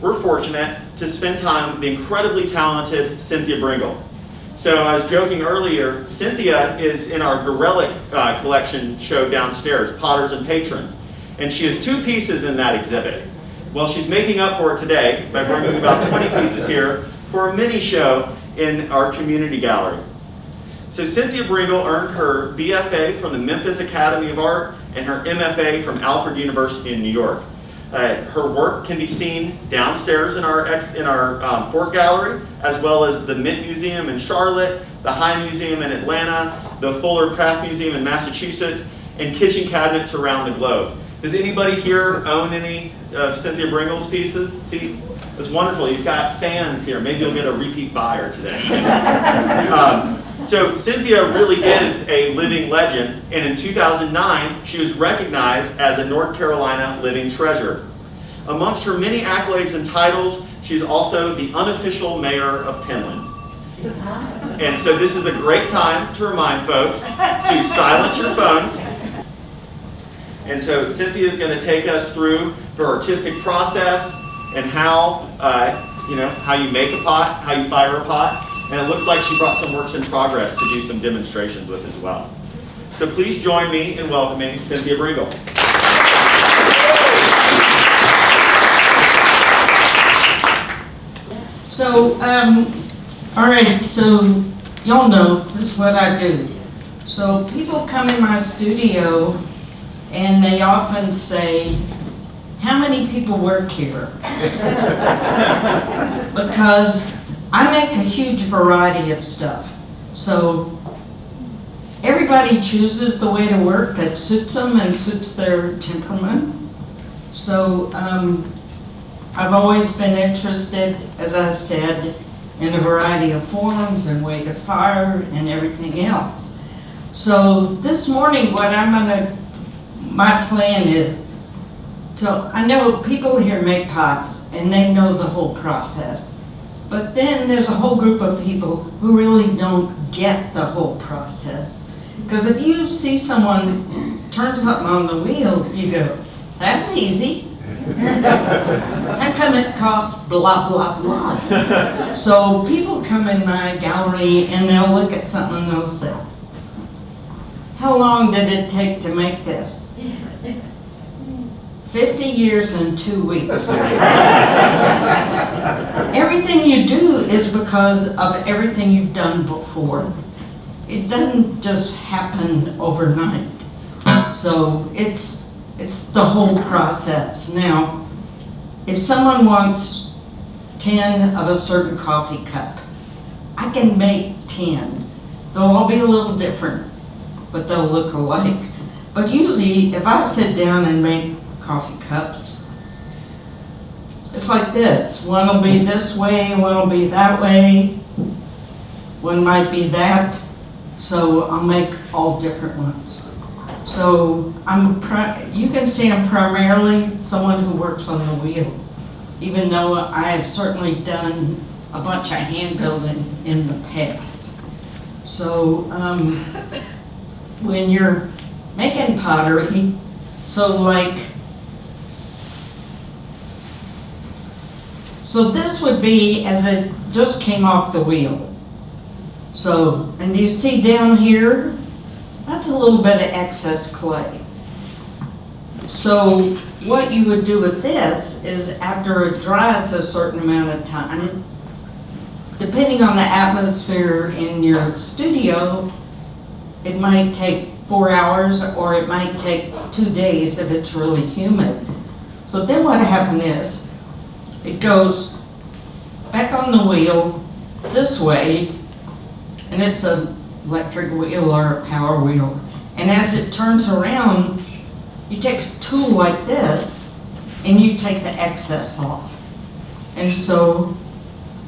we're fortunate to spend time with the incredibly talented Cynthia Bringle. So I was joking earlier, Cynthia is in our Gorelick collection show downstairs, Potters and Patrons. And she has 2 pieces in that exhibit. Well, she's making up for it today by bringing about 20 pieces here for a mini show in our community gallery. So Cynthia Bringle earned her BFA from the Memphis Academy of Art and her MFA from Alfred University in New York. Her work can be seen downstairs in our Fort Gallery, as well as the Mint Museum in Charlotte, the High Museum in Atlanta, the Fuller Craft Museum in Massachusetts, and kitchen cabinets around the globe. Does anybody here own any of Cynthia Bringle's pieces? See, it's wonderful. You've got fans here. Maybe you'll get a repeat buyer today. So Cynthia really is a living legend, and in 2009, she was recognized as a North Carolina Living Treasure. Amongst her many accolades and titles, she's also the unofficial mayor of Finland. And so this is a great time to remind folks to silence your phones. And so Cynthia is going to take us through her artistic process and how you make a pot, how you fire a pot. And it looks like she brought some works in progress to do some demonstrations with as well. So please join me in welcoming Cynthia Bringle. So, all right, so y'all know this is what I do. So people come in my studio and they often say, how many people work here? Because I make a huge variety of stuff. So everybody chooses the way to work that suits them and suits their temperament. So I've always been interested, as I said, in a variety of forms and way to fire and everything else. So this morning my plan is, so I know people here make pots and they know the whole process. But then there's a whole group of people who really don't get the whole process. Because if you see someone turn something on the wheel, you go, that's easy. How come it costs blah, blah, blah? So people come in my gallery and they'll look at something and they'll say, how long did it take to make this? 50 years and 2 weeks. Everything you do is because of everything you've done before. It doesn't just happen overnight. So it's the whole process. Now, if someone wants 10 of a certain coffee cup, I can make 10. They'll all be a little different, but they'll look alike. But usually, if I sit down and make coffee cups, it's like this. One will be this way, one will be that way, one might be that. So I'll make all different ones. So you can see I'm primarily someone who works on the wheel, even though I have certainly done a bunch of hand building in the past. So when you're making pottery, so this would be as it just came off the wheel. So, and you see down here, that's a little bit of excess clay. So what you would do with this is after it dries a certain amount of time, depending on the atmosphere in your studio, it might take 4 hours or it might take 2 days if it's really humid. So then what happens is, it goes back on the wheel this way, and it's an electric wheel or a power wheel. And as it turns around, you take a tool like this, and you take the excess off. And so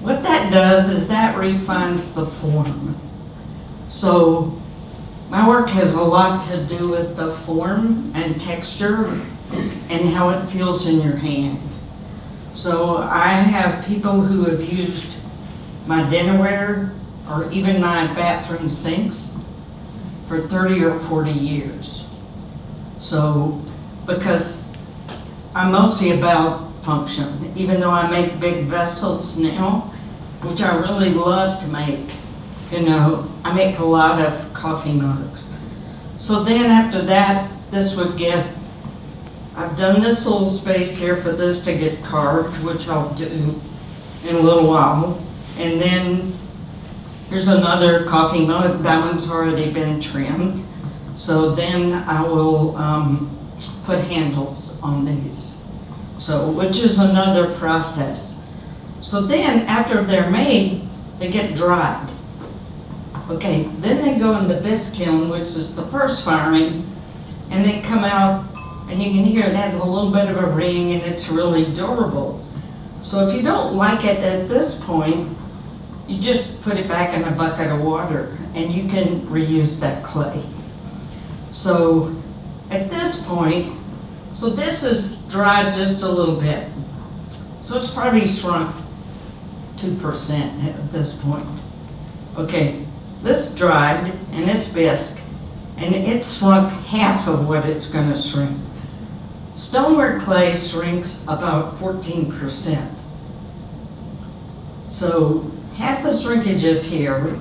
what that does is that refines the form. So my work has a lot to do with the form and texture and how it feels in your hand. So I have people who have used my dinnerware or even my bathroom sinks for 30 or 40 years. So, because I'm mostly about function, even though I make big vessels now, which I really love to make. You know, I make a lot of coffee mugs. So then after that, this would get, I've done this little space here for this to get carved, which I'll do in a little while. And then here's another coffee mug. That one's already been trimmed. So then I will put handles on these. So, which is another process. So then after they're made, they get dried. Okay, then they go in the bisque kiln, which is the first firing, and they come out, and you can hear it has a little bit of a ring, and it's really durable. So if you don't like it at this point, you just put it back in a bucket of water, and you can reuse that clay. So at this point, so this is dried just a little bit. So it's probably shrunk 2% at this point. Okay, this dried, and it's bisque, and it shrunk half of what it's going to shrink. Stoneware clay shrinks about 14%. So half the shrinkage is here.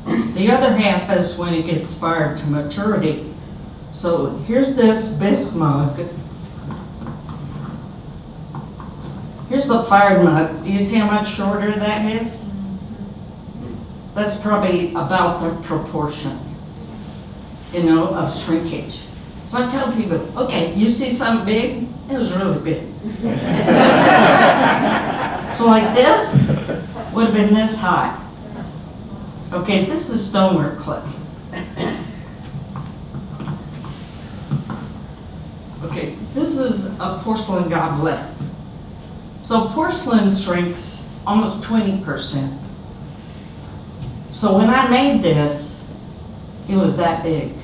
The other half is when it gets fired to maturity. So here's this bisque mug. Here's the fired mug. Do you see how much shorter that is? That's probably about the proportion, you know, of shrinkage. So I tell people, okay, you see something big? It was really big. So like this would have been this high. Okay, this is stoneware clay. Okay, this is a porcelain goblet. So porcelain shrinks almost 20%. So when I made this, it was that big.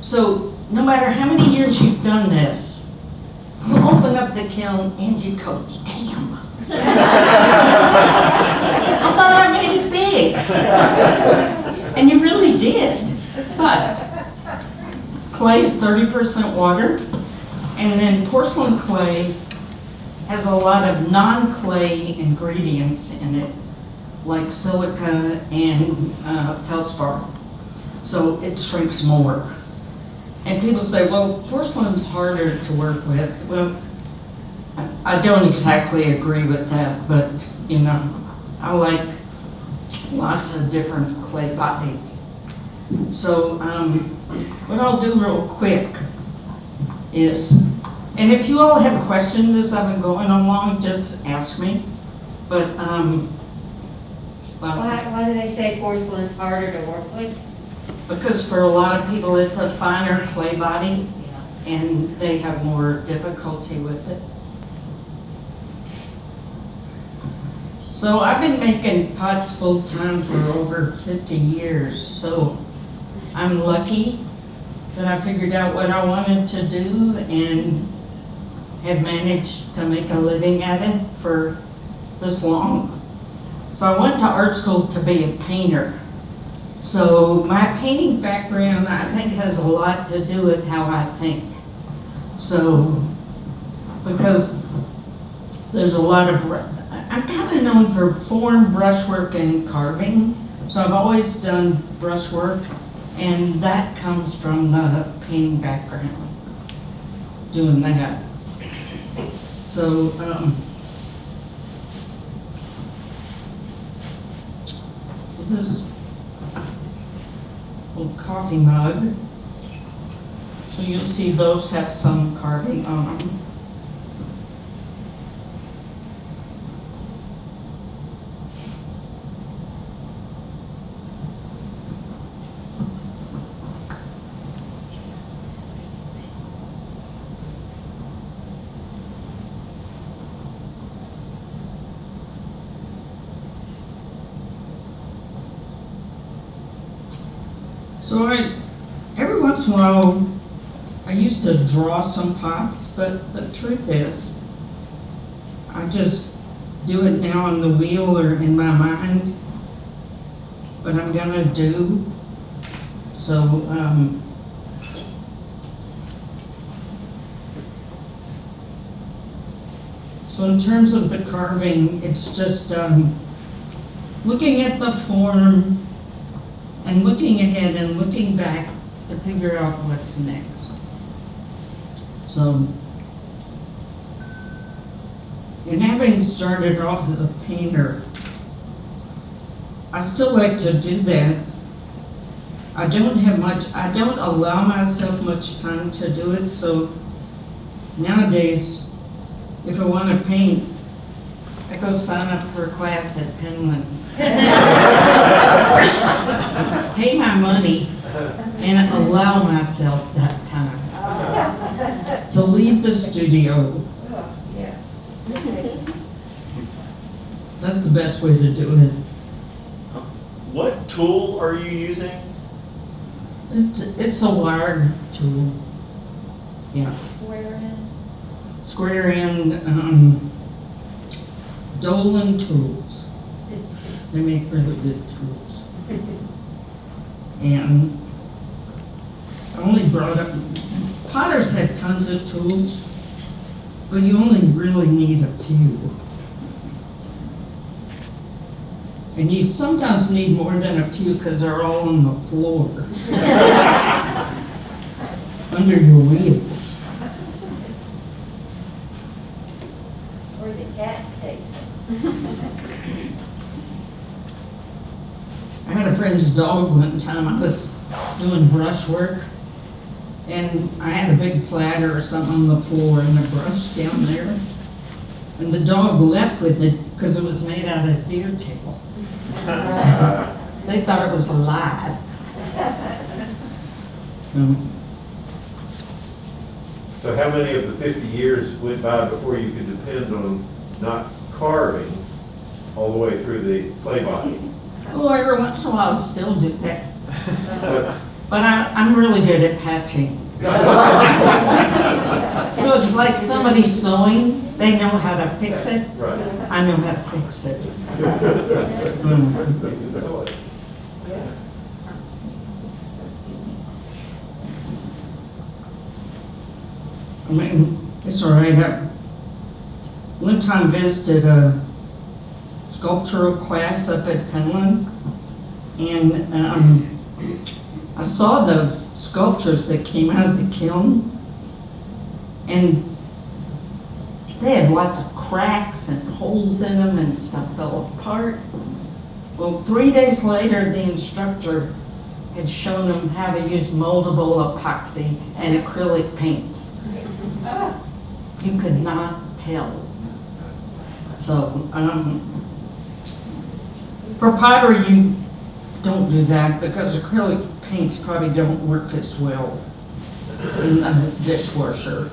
So no matter how many years you've done this, you open up the kiln and you go, damn. I thought I made it big. And you really did. But clay is 30% water, and then porcelain clay has a lot of non-clay ingredients in it, like silica and feldspar. So it shrinks more. And people say, well, porcelain's harder to work with. Well, I don't exactly agree with that, but you know, I like lots of different clay bodies. So what I'll do real quick is, and if you all have questions as I've been going along, just ask me. But why do they say porcelain's harder to work with? Because for a lot of people it's a finer clay body and they have more difficulty with it. So I've been making pots full time for over 50 years, so I'm lucky that I figured out what I wanted to do and have managed to make a living at it for this long. So I went to art school to be a painter. So my painting background, I think, has a lot to do with how I think. So, because there's a lot of, I'm kind of known for form, brushwork, and carving. So I've always done brushwork, and that comes from the painting background, doing that. So, this little coffee mug. So you'll see those have some carving on them. So every once in a while, I used to draw some pots, but the truth is, I just do it now on the wheel or in my mind, what I'm gonna do. So, So in terms of the carving, it's just looking at the form and looking ahead and looking back to figure out what's next. So, and having started off as a painter, I still like to do that. I don't allow myself much time to do it, so nowadays, if I want to paint, I go sign up for a class at Finland. Pay my money and allow myself that time to leave the studio. That's the best way to do it. What tool are you using? It's a wired tool. Yeah. Square end, Dolan tools. They make really good tools. And I only brought up, potters have tons of tools, but you only really need a few. And you sometimes need more than a few because they're all on the floor. Under your wheel. Or the cat takes it. I had a friend's dog one time. I was doing brush work, and I had a big flatter or something on the floor and a brush down there. And the dog left with it because it was made out of deer tail. They thought it was alive. So how many of the 50 years went by before you could depend on not carving all the way through the clay body? Oh, every once in a while I'll still do that. But I'm really good at patching. So it's like somebody sewing, they know how to fix it. Right. I know how to fix it. I mean, it's all right. I one time visited a sculptural class up at Finland, and I saw the sculptures that came out of the kiln, and they had lots of cracks and holes in them and stuff fell apart. Well, 3 days later, the instructor had shown them how to use moldable epoxy and acrylic paints. You could not tell. So, for pottery, you don't do that because acrylic paints probably don't work as well in a dishwasher.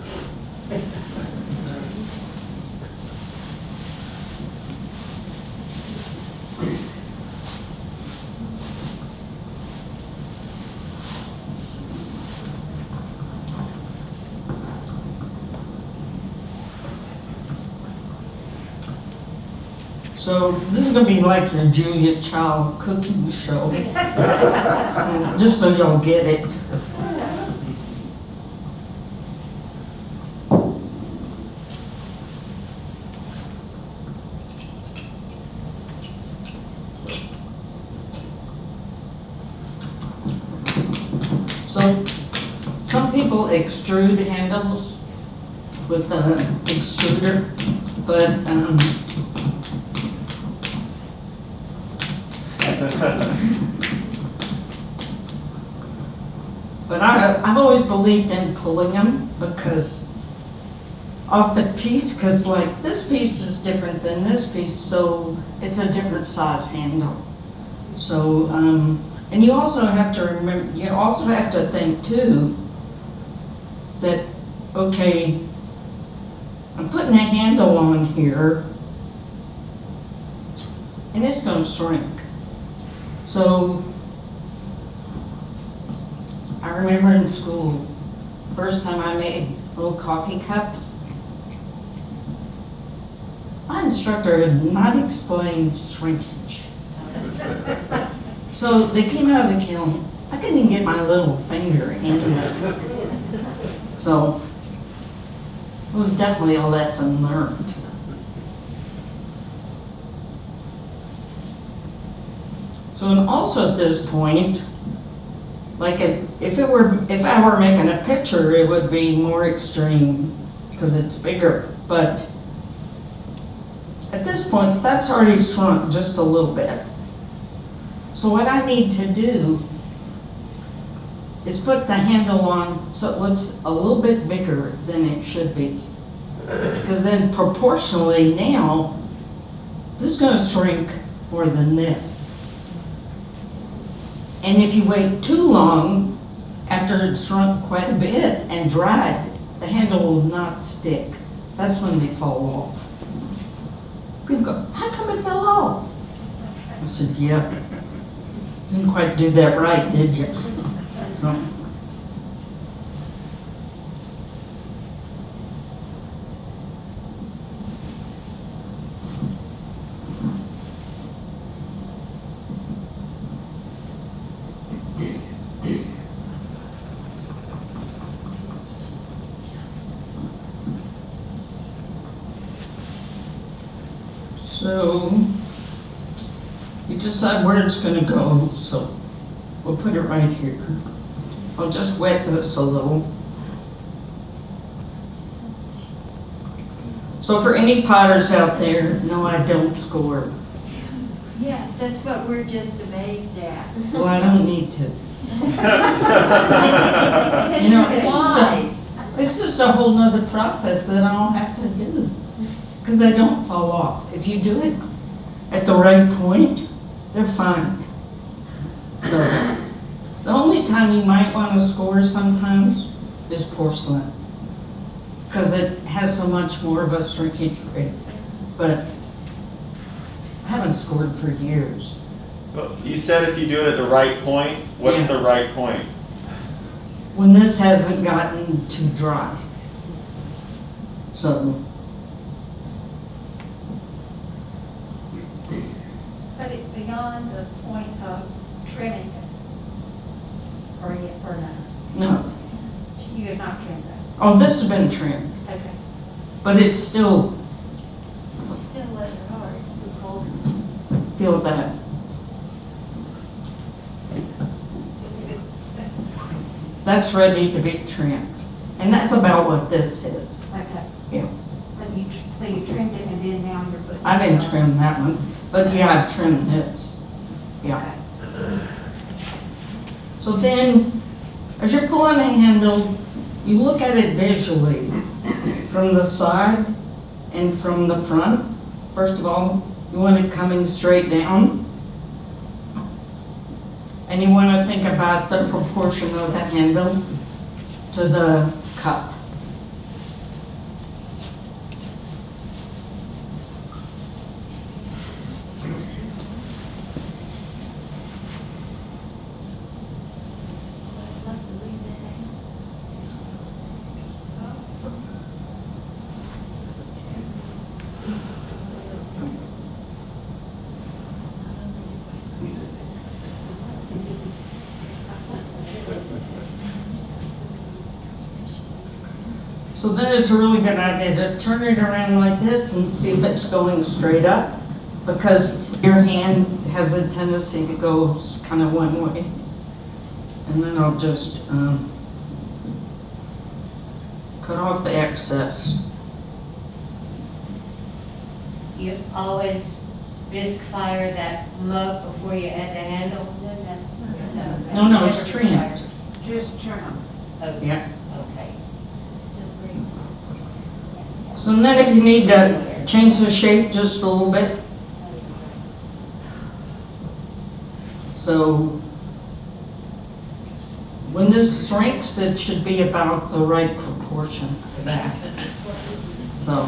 So this is going to be like your Julia Child cooking show, just so y'all get it. So some people extrude handles with an extruder, but but I've always believed in pulling them because off the piece, because like this piece is different than this piece, so it's a different size handle. So, and you also have to remember, you also have to think too that, okay, I'm putting a handle on here and it's going to shrink. So, I remember in school, first time I made little coffee cups, my instructor had not explained shrinkage. So they came out of the kiln, I couldn't even get my little finger in there. So, it was definitely a lesson learned. So, and also at this point, like if I were making a picture, it would be more extreme because it's bigger. But at this point, that's already shrunk just a little bit. So what I need to do is put the handle on so it looks a little bit bigger than it should be. Because then proportionally now, this is going to shrink more than this. And if you wait too long, after it's shrunk quite a bit and dried, the handle will not stick. That's when they fall off. People go, how come it fell off? I said, yeah. Didn't quite do that right, did you? So. So, you decide where it's going to go, so we'll put it right here. I'll just wet this a little. So for any potters out there, no, I don't score. Yeah, that's what we're just amazed at. Well, I don't need to. You know, it's just a whole nother process that I don't have to do. Because they don't fall off. If you do it at the right point, they're fine. So, the only time you might want to score sometimes is porcelain. Because it has so much more of a shrinkage rate. But I haven't scored for years. Well, you said if you do it at the right point, what's Yeah. the right point? When this hasn't gotten too dry. So, But it's beyond the point of trimming it. Or no? no. You have not trimmed that. Oh, this has been trimmed. Okay. But it's still, Still leather hard, still cold. feel that. That's ready to be trimmed. And that's about what this is. Okay. Yeah. So you trimmed it and then now you're putting. I didn't trim that one, but yeah, I've trimmed this. Yeah. Okay. So then, as you're pulling a handle, you look at it visually from the side and from the front. First of all, you want it coming straight down. And you want to think about the proportion of the handle to the cup. So then it's a really good idea to turn it around like this and see if it's going straight up, because your hand has a tendency to go kind of one way. And then I'll just cut off the excess. You always risk fire that mug before you add the handle? No, it's Never trimmed. fire. Just trim them. Oh, Yeah. okay. So then if you need to change the shape just a little bit. So when this shrinks, it should be about the right proportion for that. So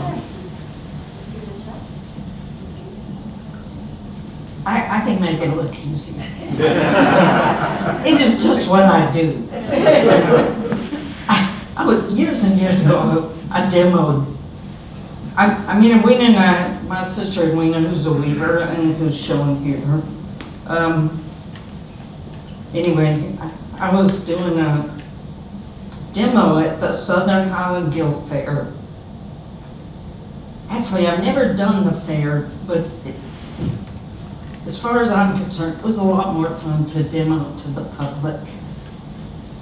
I can make it look easy. It is just what I do. Years and years ago, I demoed. I mean, Wena and I, my sister Wena, who's a weaver and who's shown here. Anyway, I was doing a demo at the Southern Highland Guild Fair. Actually, I've never done the fair, but as far as I'm concerned, it was a lot more fun to demo to the public.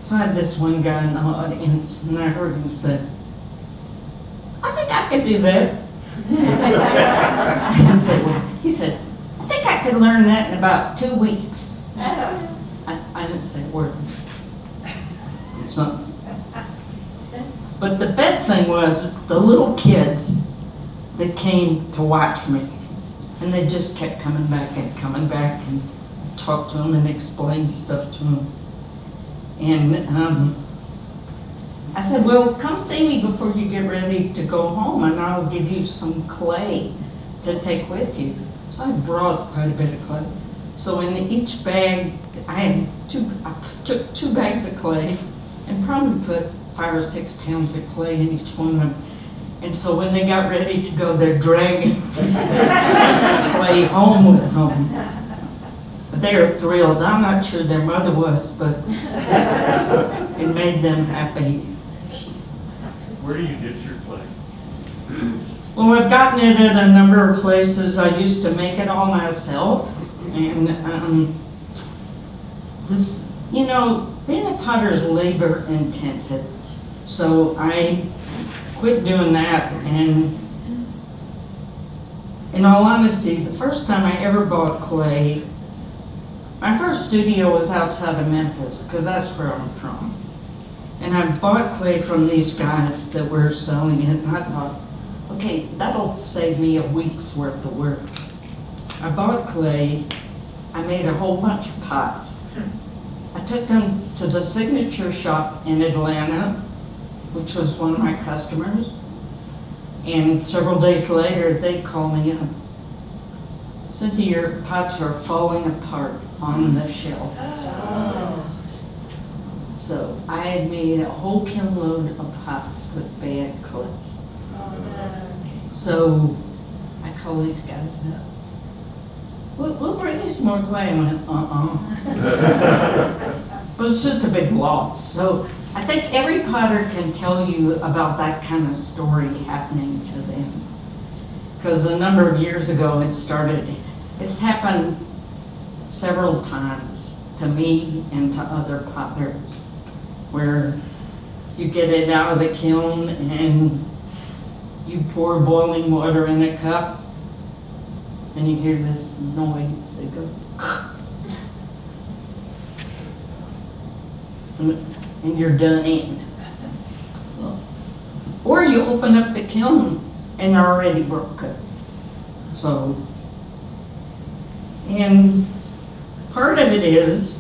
So I had this one guy in the audience, and I heard him say, I think I could do that. I said, well, he said, I think I could learn that in about 2 weeks. I didn't say a word. So, but the best thing was the little kids that came to watch me, and they just kept coming back and talk to them and explain stuff to them. And I said, well, come see me before you get ready to go home, and I'll give you some clay to take with you. So I brought quite a bit of clay. So in each bag, I took 2 bags of clay and probably put 5 or 6 pounds of clay in each one of them. And so when they got ready to go, they're dragging clay home with them. But they were thrilled. I'm not sure their mother was, but it made them happy. Where do you get your clay? Well, I've gotten it at a number of places. I used to make it all myself. And this, you know, being a potter is labor intensive. So I quit doing that, and in all honesty, the first time I ever bought clay, my first studio was outside of Memphis, because that's where I'm from. And I bought clay from these guys that were selling it, and I thought, okay, that'll save me a week's worth of work. I bought clay, I made a whole bunch of pots. I took them to the signature shop in Atlanta, which was one of my customers. And several days later, they called me up. Cynthia, your pots are falling apart on the shelf. So I had made a whole kiln load of pots with bad clay. So I called these guys up. We'll bring you some more clay. I went, It was just a big loss. So I think every potter can tell you about that kind of story happening to them. Because a number of years ago it's happened several times to me and to other potters, where you get it out of the kiln and you pour boiling water in a cup and you hear this noise, they go, and you're done in. Or you open up the kiln and they're already broken. So, and part of it is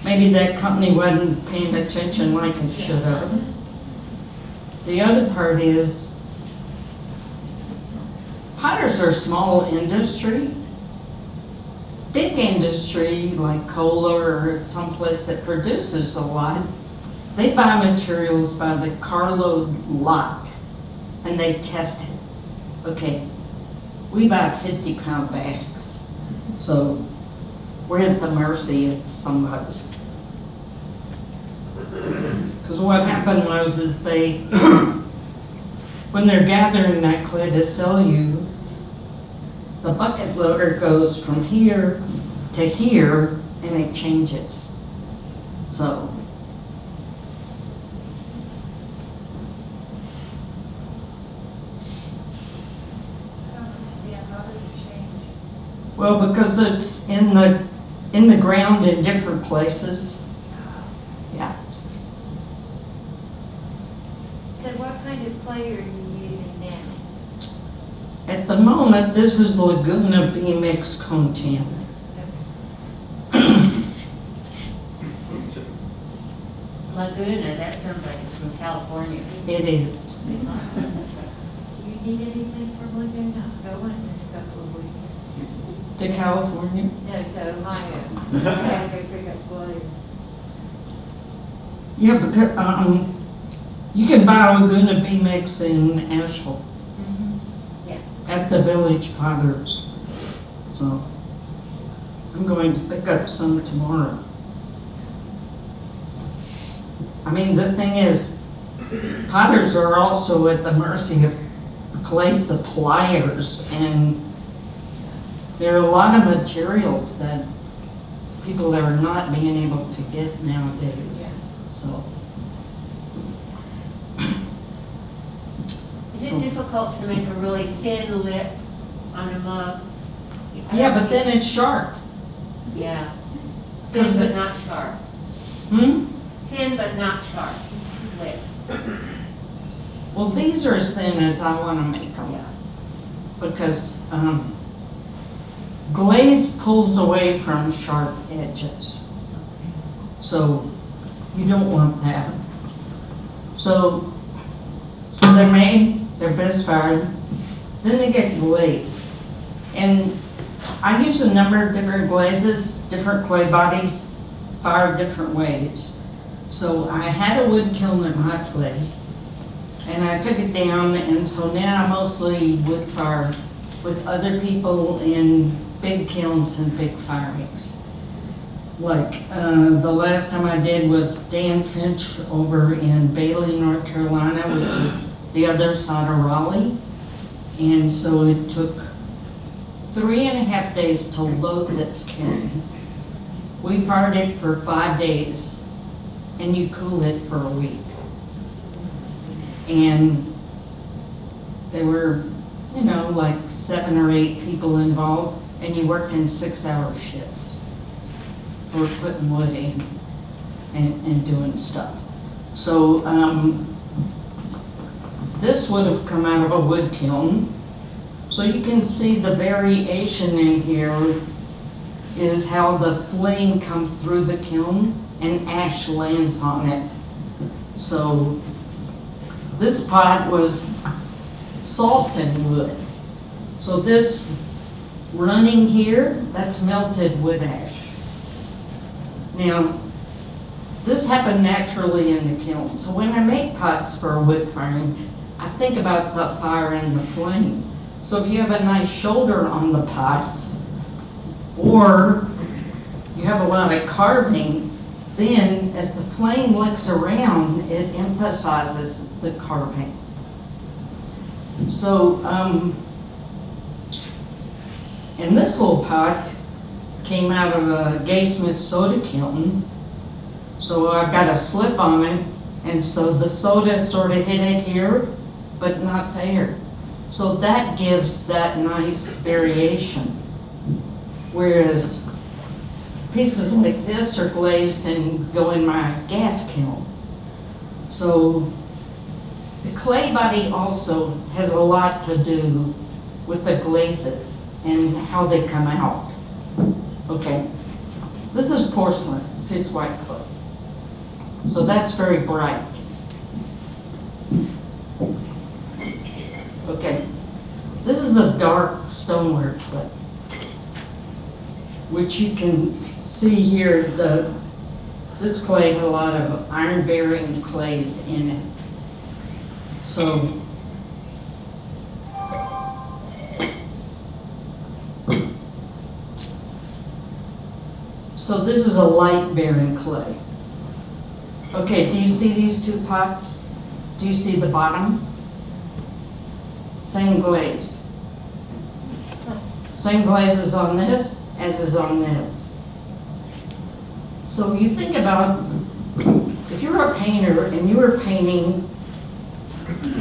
maybe that company wasn't paying attention like it should have. The other part is potters are small industry. Big industry like cola or someplace that produces a lot, they buy materials by the carload lot and they test it. Okay, we buy 50-pound bags, so we're at the mercy of somebody. Because what happened was they, when they're gathering that clay to sell you, the bucket loader goes from here to here and it changes. So, I don't understand, how does it change? well, because it's in the ground in different places. Yeah. So what kind of clay are you using now? At the moment, this is Laguna B-Mix Content. Laguna, that sounds like it's from California. It is. Do you need anything from Laguna? I went in a couple of weeks. To California? No, to Ohio. I had to go pick up Glaze. Yeah, because you can buy Laguna B-Mix in Asheville Yeah. at the Village Potters. So I'm going to pick up some tomorrow. I mean, the thing is, potters are also at the mercy of clay suppliers, and There are a lot of materials that people are not being able to get nowadays, so. Is it difficult to make a really thin lip on a mug? Yeah, but then it's sharp. Yeah. 'Cause Thin but the- not sharp. Hmm? Thin but not sharp lip. Well, these are as thin as I want to make them. Yeah. Because glaze pulls away from sharp edges. So you don't want that. So they're made, they're best fired, then they get glazed. And I use a number of different glazes, different clay bodies, fired different ways. So I had a wood kiln at my place, and I took it down, and so now I mostly wood fire with other people in big kilns and big firings. Like the last time I did was Dan Finch over in Bailey, North Carolina, which is the other side of Raleigh. And so it took 3.5 days to load this kiln. We fired it for 5 days, and you cool it for a week. And there were, like 7 or 8 people involved, and you worked in 6-hour shifts for putting wood in and doing stuff. So this would have come out of a wood kiln. So you can see the variation in here is how the flame comes through the kiln and ash lands on it. So this pot was salted wood. So this running here, that's melted wood ash. Now, this happened naturally in the kiln. So when I make pots for wood firing, I think about the fire and the flame. So if you have a nice shoulder on the pots, or you have a lot of carving, then as the flame licks around, it emphasizes the carving. So, and this little pot came out of a Gay Smith soda kiln. So I've got a slip on it, and so the soda sort of hit it here, but not there. So that gives that nice variation. Whereas pieces like this are glazed and go in my gas kiln. So the clay body also has a lot to do with the glazes and how they come out. Okay, this is porcelain, see it's white clay. So that's very bright. Okay, this is a dark stoneware clay, which you can see here. This clay had a lot of iron-bearing clays in it. So this is a light-bearing clay. Okay, do you see these two pots? Do you see the bottom? Same glaze. Same glaze is on this as is on this. So you think about, if you're a painter and you were painting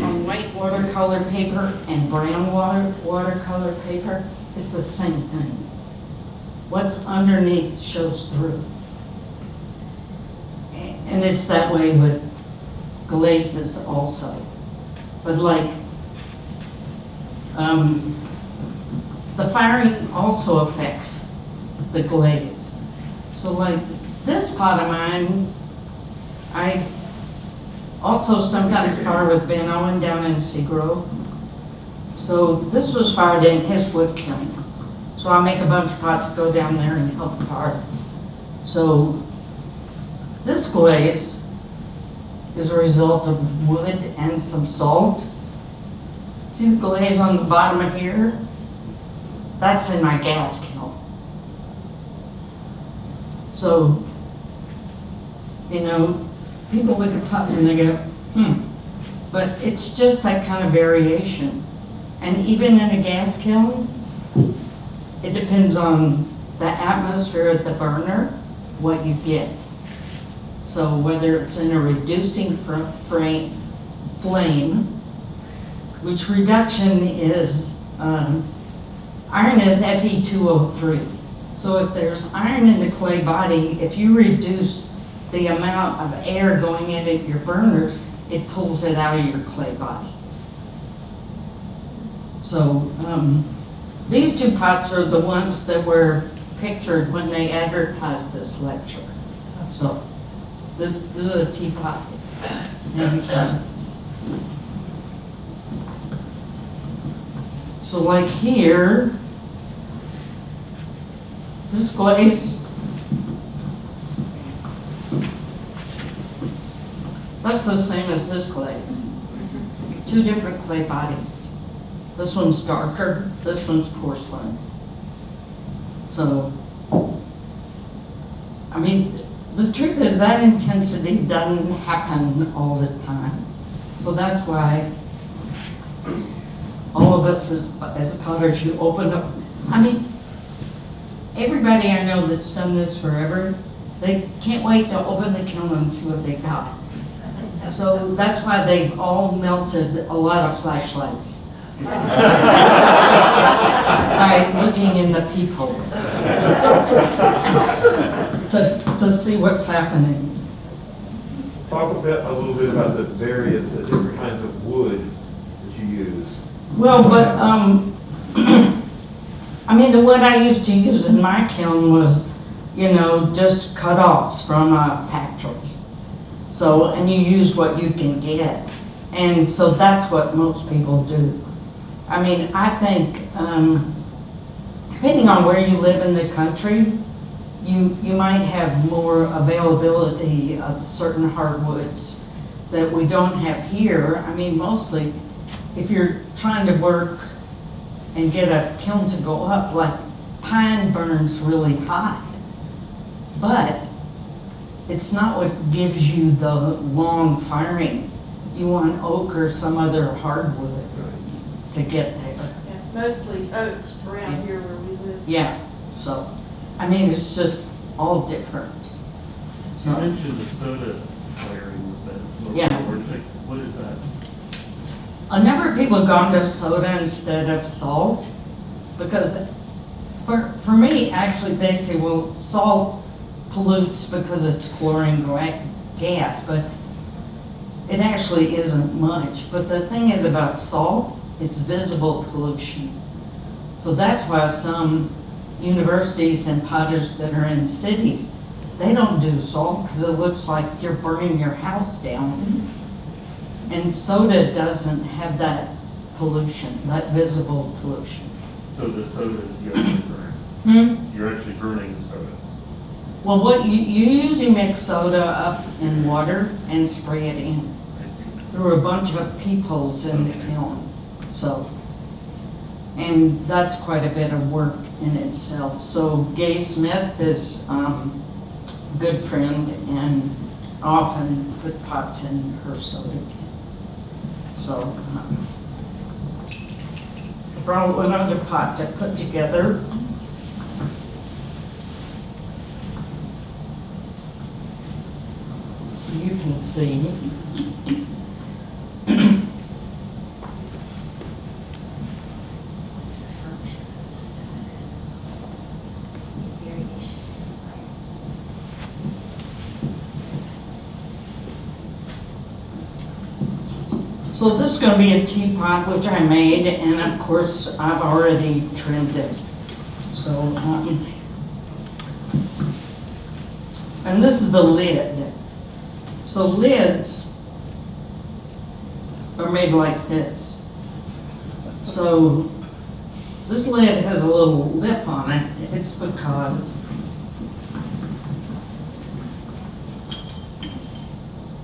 on white watercolor paper and brown watercolor paper, it's the same thing. What's underneath shows through. And it's that way with glazes also. But like, the firing also affects the glaze. So like this pot of mine, I also sometimes fire with Ben Owen down in Seagrove. So this was fired in his wood kiln. So I make a bunch of pots, go down there and help fire. So this glaze is a result of wood and some salt. See the glaze on the bottom of here? That's in my gas kiln. So, people look at pots and they go, But it's just that kind of variation. And even in a gas kiln, it depends on the atmosphere at the burner, what you get. So whether it's in a reducing flame, which reduction is, iron is Fe2O3. So if there's iron in the clay body, if you reduce the amount of air going into your burners, it pulls it out of your clay body. So these two pots are the ones that were pictured when they advertised this lecture. So this is a teapot. And, so like here, this glaze, that's the same as this glaze. Two different clay bodies. This one's darker, this one's porcelain. So, I mean, the truth is that intensity doesn't happen all the time. So that's why all of us as potters, you open up. I mean, everybody I know that's done this forever, they can't wait to open the kiln and see what they got. So that's why they've all melted a lot of flashlights. By looking in the peepholes to see what's happening. Talk a little bit about the different kinds of wood that you use. Well, but I mean, the wood I used to use in my kiln was, you know, just cut-offs from a factory. So, and you use what you can get. And so that's what most people do. I mean, I think, depending on where you live in the country, you might have more availability of certain hardwoods that we don't have here. I mean, mostly, if you're trying to work and get a kiln to go up, like pine burns really high, but it's not what gives you the long firing. You want oak or some other hardwood to get there. Yeah, mostly oaks around here where we live. Yeah, so, I mean, it's just all different. You mentioned the soda layering with that. Yeah. What is that? A number of people have gone to soda instead of salt, because for me, actually, they say, well, salt pollutes because it's chlorine gas, but it actually isn't much. But the thing is about salt, it's visible pollution. So that's why some universities and potters that are in cities, they don't do salt because it looks like you're burning your house down. And soda doesn't have that pollution, that visible pollution. So the soda you actually burn. You're actually burning the soda. Well, what you usually mix soda up in water and spray it in I see. through a bunch of peepholes in the kiln. So, and that's quite a bit of work in itself. So Gay Smith is a good friend and often put pots in her soda can. So I brought another pot to put together. You can see. So this is going to be a teapot which I made, and of course I've already trimmed it. So, and this is the lid. So lids are made like this. So this lid has a little lip on it. It's because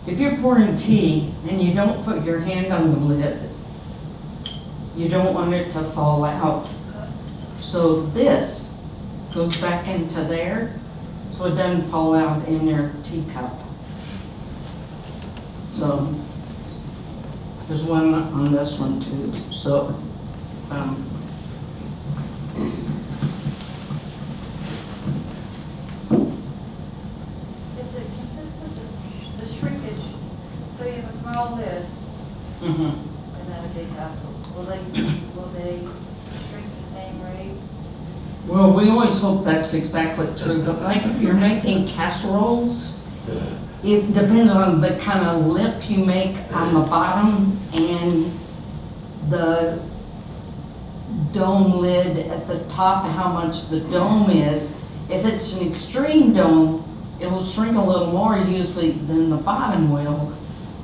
if you're pouring tea and you don't put your hand on the lid, you don't want it to fall out. So this goes back into there so it doesn't fall out in your teacup. So there's one on this one too. So And that a big hassle. Will they shrink the same rate? Well, we always hope that's exactly true, but like if you're making casseroles, it depends on the kind of lip you make on the bottom and the dome lid at the top, how much the dome is. If it's an extreme dome, it'll shrink a little more usually than the bottom will.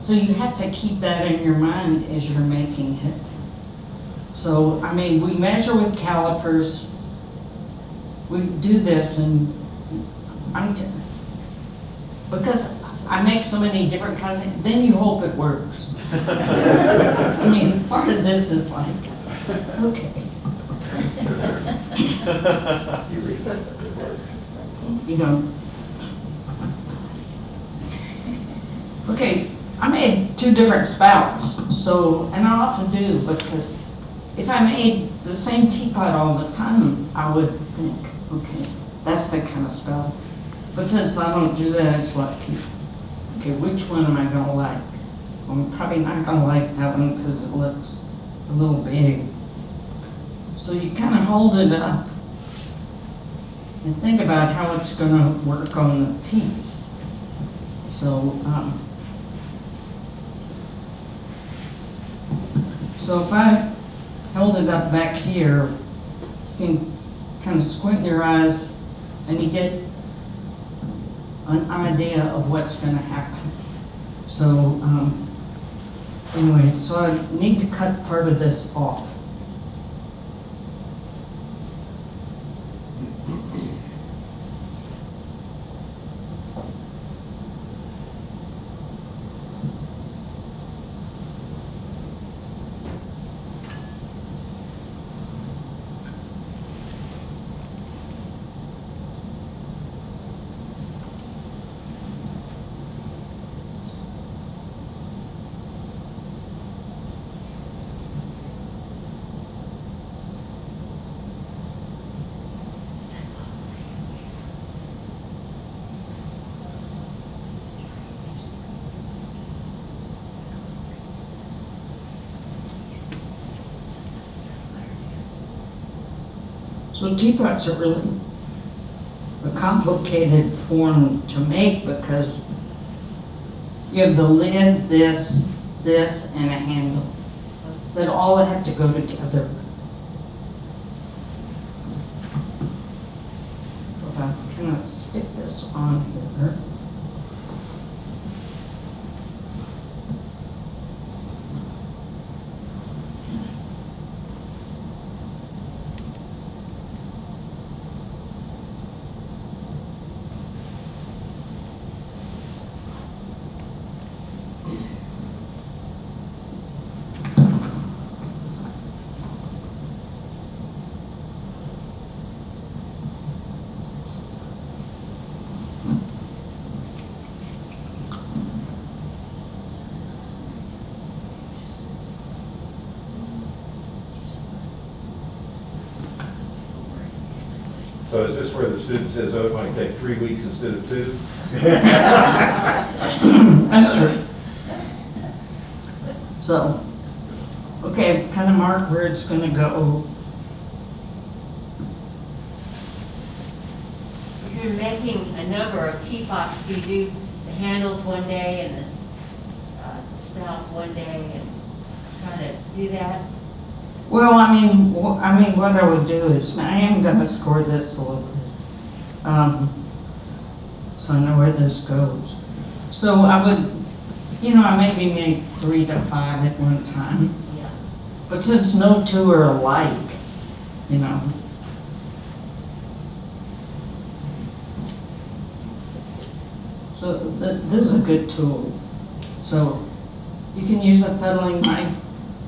So you have to keep that in your mind as you're making it. So, I mean, we measure with calipers. We do this and because I make so many different kinds of things, then you hope it works. I mean, part of this is like, okay. You know. Okay, I made 2 different spouts, so, and I often do, because if I made the same teapot all the time, I would think, okay, that's the kind of spout. But since I don't do that, it's like, okay, which one am I gonna like? I'm probably not gonna like that one because it looks a little big. So you kind of hold it up and think about how it's gonna work on the piece. So, so if I held it up back here, you can kind of squint your eyes and you get an idea of what's going to happen. So anyway, so I need to cut part of this off. So teapots are really a complicated form to make because you have the lid, this, and a handle that all have to go together. So if I kind of stick this on here. So is this where the student says, oh, it might take 3 weeks instead of 2? That's true. So, okay, kind of mark where it's going to go. If you're making a number of teapots, do you do the handles one day and the spout one day and kind of do that? Well, I mean, what I would do is, I am going to score this a little bit, so I know where this goes. So I would, I maybe make 3 to 5 at one time. Yeah. But since no 2 are alike, So this is a good tool. So you can use a fettling knife,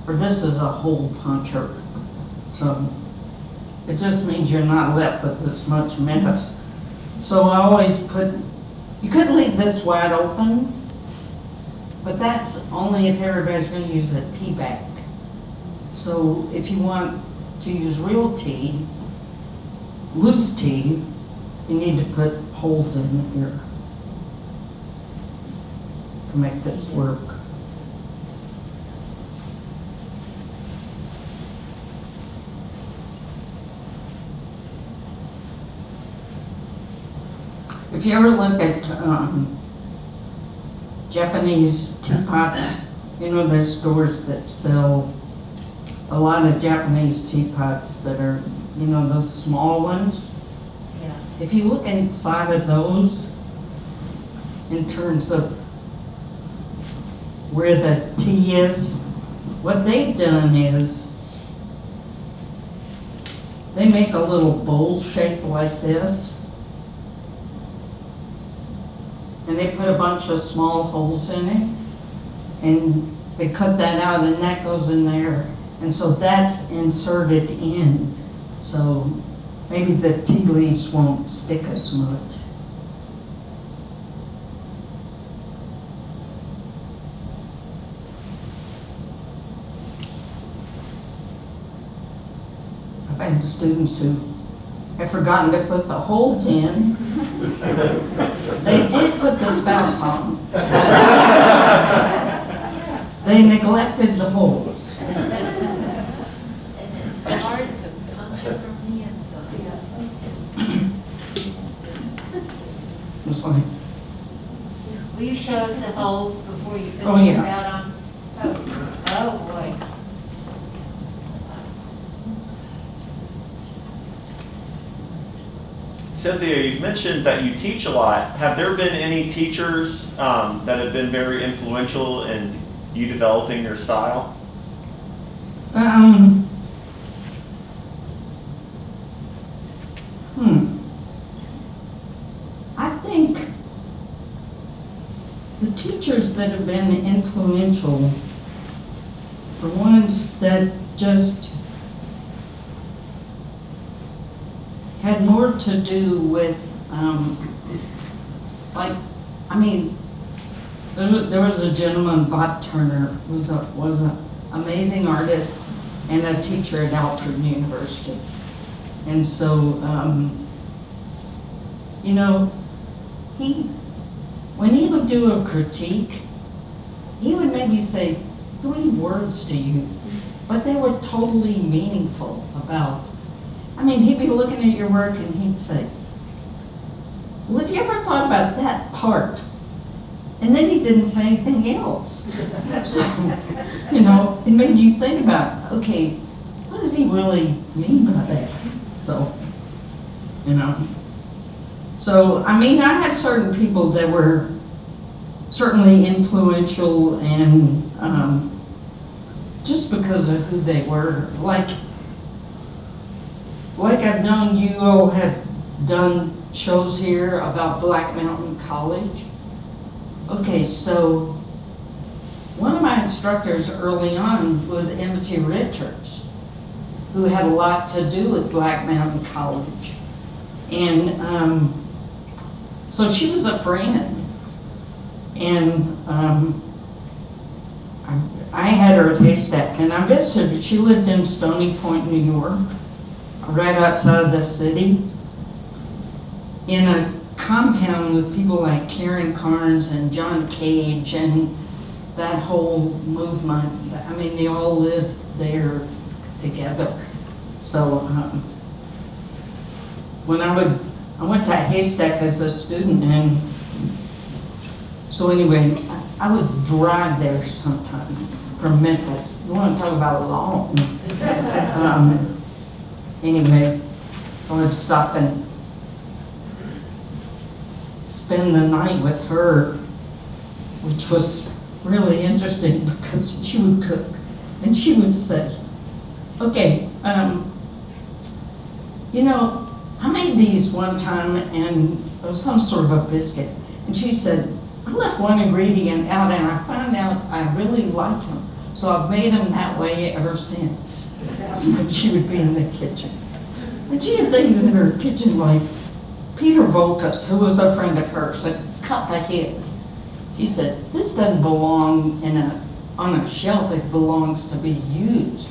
or this is a hole puncher. So it just means you're not left with this much mess. So I always you could leave this wide open, but that's only if everybody's going to use a tea bag. So if you want to use real tea, loose tea, you need to put holes in here to make this work. if you ever look at Japanese teapots, you know, there's stores that sell a lot of Japanese teapots that are, you know, those small ones. Yeah. If you look inside of those, in terms of where the tea is, what they've done is they make a little bowl shape like this, and they put a bunch of small holes in it, and they cut that out, and that goes in there, and so that's inserted in, so maybe the tea leaves won't stick as much. I've had students who have forgotten to put the holes in. They did put the spouts on. They neglected the holes. And it's hard to punch it from the inside. It's like, Will you show us the holes before you put Oh, the yeah. spout on? Oh, boy. Cynthia, you've mentioned that you teach a lot. Have there been any teachers that have been very influential in you developing your style? I think the teachers that have been influential are ones that just had more to do with, there was a gentleman, Bob Turner, who was an amazing artist and a teacher at Alfred University. And so, you know, when he would do a critique, he would maybe say 3 words to you, but they were totally meaningful about, he'd be looking at your work and he'd say, well, have you ever thought about that part? And then he didn't say anything else. So, you know, it made you think about, okay, what does he really mean by that? So, you know. So, I had certain people that were certainly influential and just because of who they were. Like I've known you all have done shows here about Black Mountain College. Okay, so one of my instructors early on was MC Richards, who had a lot to do with Black Mountain College. And so she was a friend. And I had her at Haystack, and I visited her. She lived in Stony Point, New York, right outside of the city, in a compound with people like Karen Carnes and John Cage and that whole movement. They all lived there together. So when I went to Haystack as a student, and so anyway, I would drive there sometimes from Memphis. You want to talk about long. Anyway, I would stop and spend the night with her, which was really interesting because she would cook and she would say, okay, you know, I made these one time and it was some sort of a biscuit, and she said, I left one ingredient out and I found out I really like them, so I've made them that way ever since. So she would be in the kitchen. And she had things in her kitchen like Peter Volkas, who was a friend of hers, a cup of his. She said, this doesn't belong on a shelf, it belongs to be used.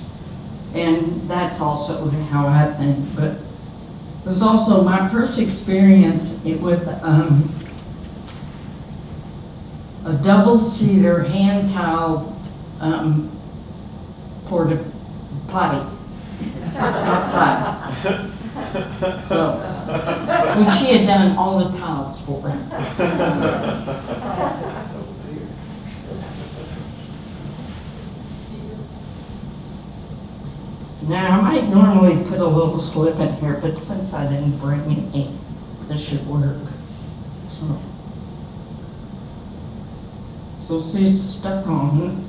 And that's also how I think. But it was also my first experience with a double-seater hand-toweled porta potty outside. So, when she had done all the tiles for him. Now, I might normally put a little slip in here, but since I didn't bring any, this should work. So see, it's stuck on.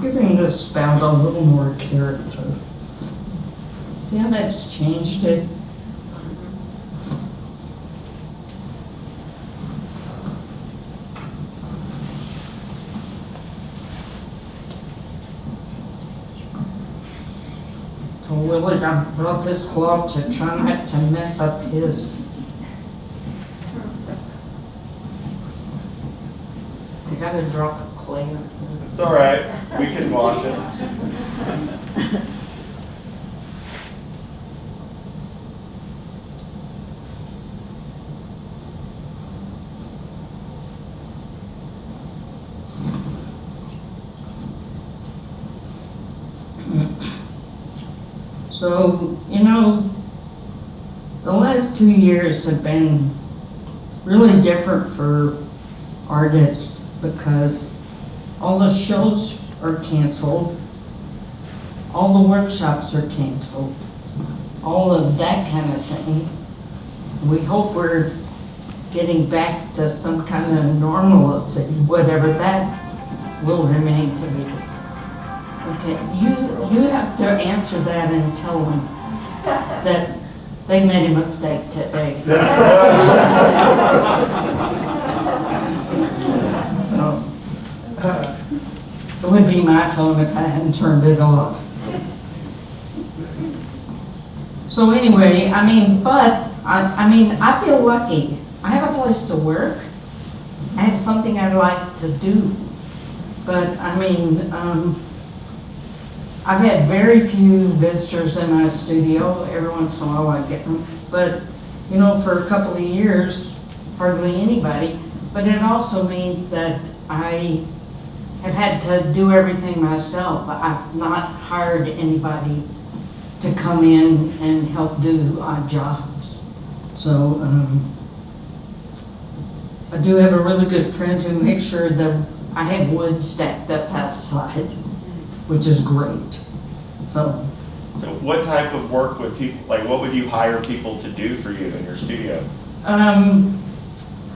Giving the spout a little more character. See how that's changed it? So Willie, I brought this cloth to try not to mess up his. I gotta drop a clay on this. It's all right. We can wash it. So, you know, the last 2 years have been really different for artists because all the shows are canceled, all the workshops are canceled, all of that kind of thing. We hope we're getting back to some kind of normalcy, whatever that will remain to be. Okay, you have to answer that and tell them that they made a mistake today. It would be my phone if I hadn't turned it off. So anyway, I mean, but I feel lucky. I have a place to work. I have something I like to do. But I mean, I've had very few visitors in my studio. Every once in a while I get them. But, you know, for a couple of years, hardly anybody. But it also means that I have had to do everything myself. I've not hired anybody to come in and help do odd jobs. So I do have a really good friend who makes sure that I have wood stacked up outside, which is great. So what type of work would people, like what would you hire people to do for you in your studio?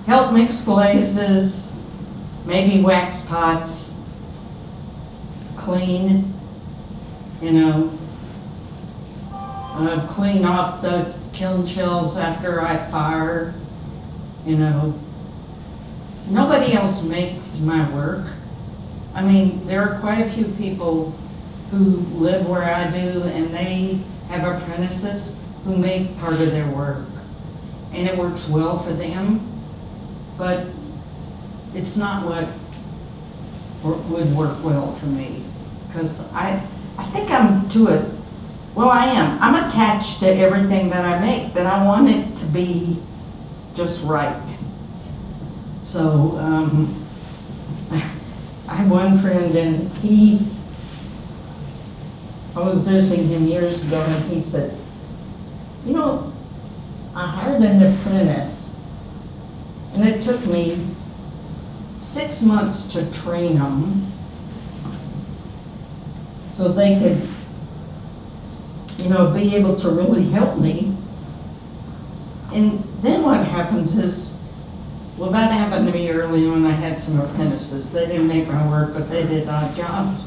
Help mix glazes, maybe wax pots, clean, you know, clean off the kiln shelves after I fire, you know. Nobody else makes my work. I mean, there are quite a few people who live where I do and they have apprentices who make part of their work. And it works well for them, but it's not what would work well for me. Because I think I'm to it. Well, I am. I'm attached to everything that I make, that I want it to be just right. So I have one friend and I was visiting him years ago and he said, you know, I hired an apprentice and it took me 6 months to train them so they could, you know, be able to really help me. And then what happens is, well, that happened to me early on. I had some apprentices. They didn't make my work, but they did odd jobs.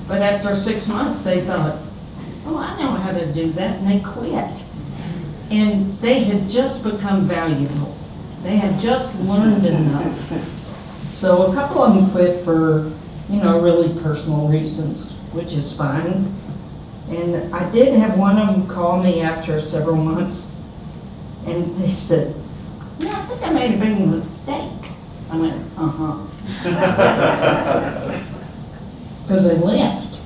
But after 6 months, they thought, oh, I know how to do that, and they quit. And they had just become valuable. They had just learned enough. So a couple of them quit for, you know, really personal reasons, which is fine. And I did have one of them call me after several months, and they said, "Yeah, I think I made a big mistake." I went, "Uh-huh." Because they left.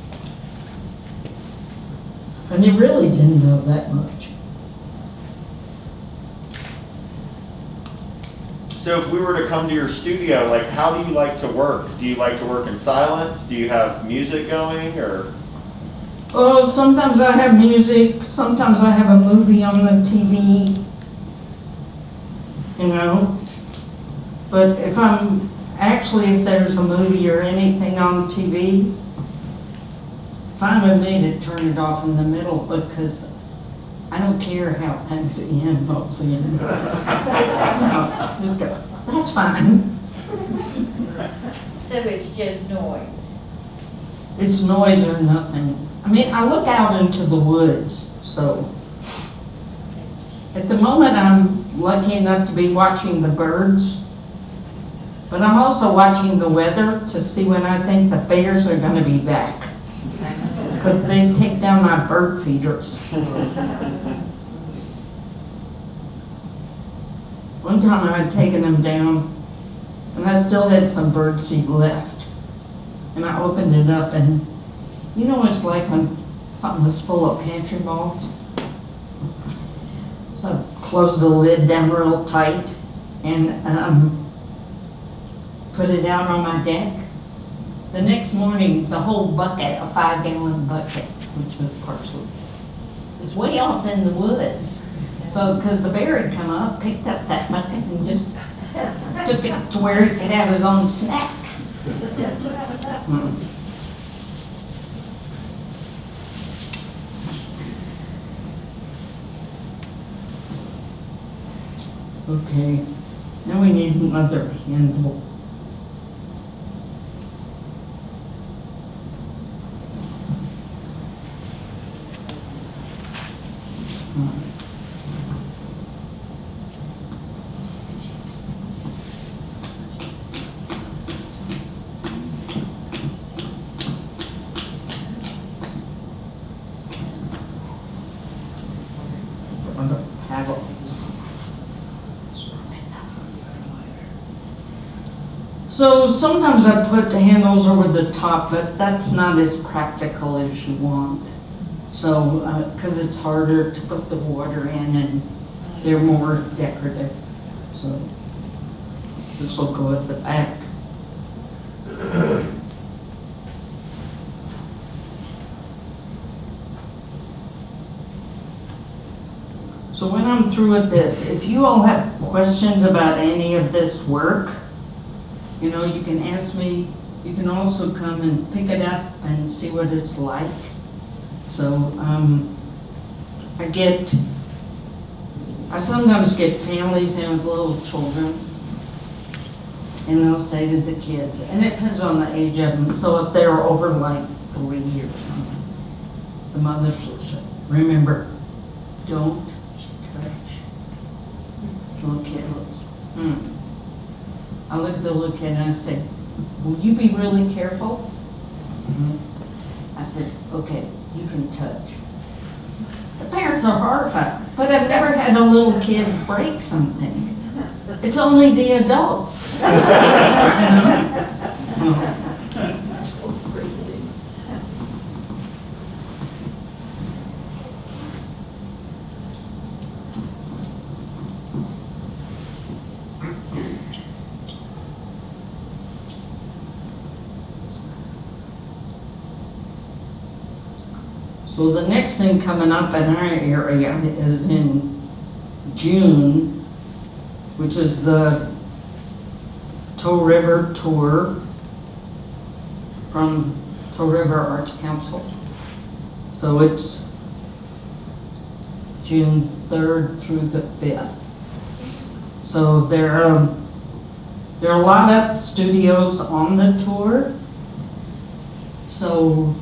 And they really didn't know that much. So if we were to come to your studio, like, how do you like to work? Do you like to work in silence? Do you have music going, or? Oh, sometimes I have music, sometimes I have a movie on the TV, you know. But if there's a movie or anything on TV, fine with me to turn it off in the middle, because I don't care how things end, mostly. No, just go, that's fine. So it's just noise. It's noise or nothing. I mean, I look out into the woods, so. At the moment, I'm lucky enough to be watching the birds, but I'm also watching the weather to see when I think the bears are gonna be back, because they take down my bird feeders. One time I had taken them down, and I still had some bird seed left. And I opened it up, and you know what it's like when something is full of pantry balls? So I closed the lid down real tight and put it out on my deck. The next morning, the whole bucket, a 5-gallon bucket, which was parsley, is way off in the woods. So, because the bear had come up, picked up that bucket and just took it to where he could have his own snack. Okay, now we need another handle. So sometimes I put the handles over the top, but that's not as practical as you want. So, because it's harder to put the water in and they're more decorative. So this will go at the back. So when I'm through with this, if you all have questions about any of this work, you know, you can ask me. You can also come and pick it up and see what it's like. So I sometimes get families in with little children, and they'll say to the kids, and it depends on the age of them. So if they're over like 3 or something, the mothers will say, remember, don't touch. The little kid looks, I look at the little kid and I say, will you be really careful? I said, okay, you can touch. The parents are horrified, but I've never had a little kid break something. It's only the adults. So the next thing coming up in our area is in June, which is the Toe River Tour from Toe River Arts Council. So it's June 3rd through the 5th. So there are a lot of studios on the tour. So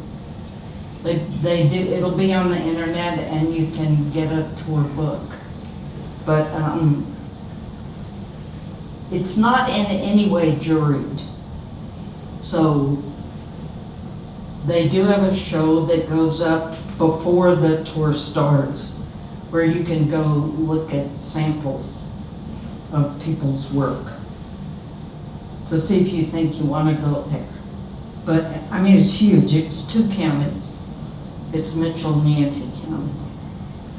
they do, it'll be on the internet and you can get a tour book. But it's not in any way juried. So They do have a show that goes up before the tour starts, where you can go look at samples of people's work to see if you think you want to go there. But, I mean, it's huge. It's 2 counties. It's Mitchell and Yancey County.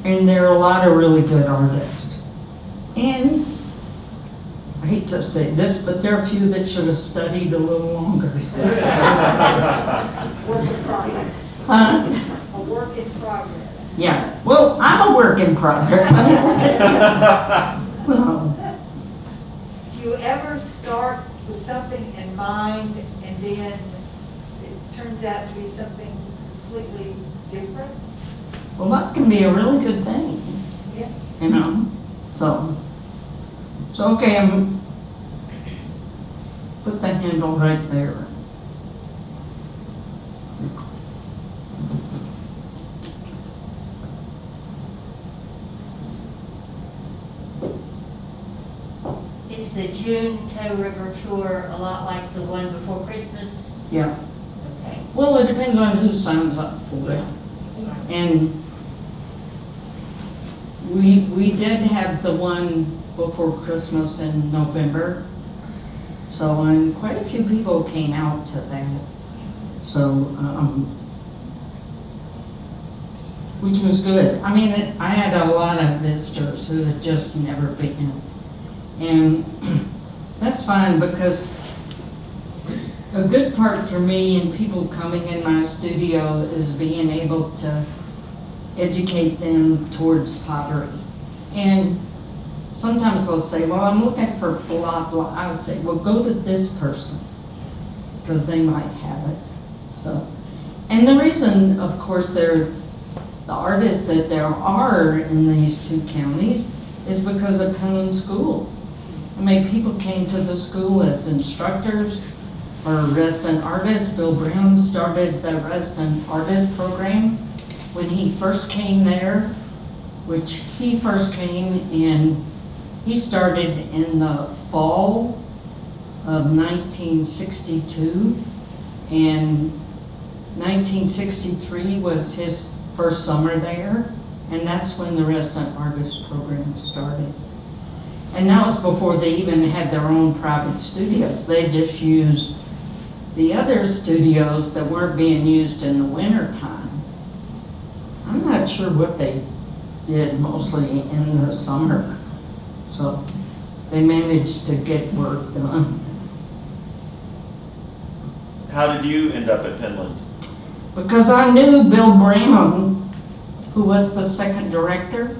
And there are a lot of really good artists. And I hate to say this, but there are a few that should have studied a little longer. Work in progress. Huh? A work in progress. Yeah, well, I'm a work in progress. I mean, look at this. Well, Do you ever start with something in mind and then it turns out to be something completely different? well, that can be a really good thing, Yeah. you know? So okay, I'm put the handle right there. Is the June Toe River tour a lot like the one before Christmas? Yeah. Okay. Well, it depends on who signs up for it. And we did have the one before Christmas in November. So, and quite a few people came out to that. So, which was good. I mean, I had a lot of visitors who had just never been. And that's fine, because a good part for me and people coming in my studio is being able to educate them towards pottery. And sometimes they'll say, well, I'm looking for blah, blah. I would say, well, go to this person, because they might have it. So, and the reason, of course, the artists that there are in these 2 counties is because of Finland School. I mean, people came to the school as instructors or resident artists. Bill Brown started the resident artist program when he first came there, which he first came in, he started in the fall of 1962, and 1963 was his first summer there, and that's when the resident artist program started. And that was before they even had their own private studios. They just used the other studios that weren't being used in the winter time. I'm not sure what they did mostly in the summer. So they managed to get work done. How did you end up at Finland? Because I knew Bill Brown, who was the second director,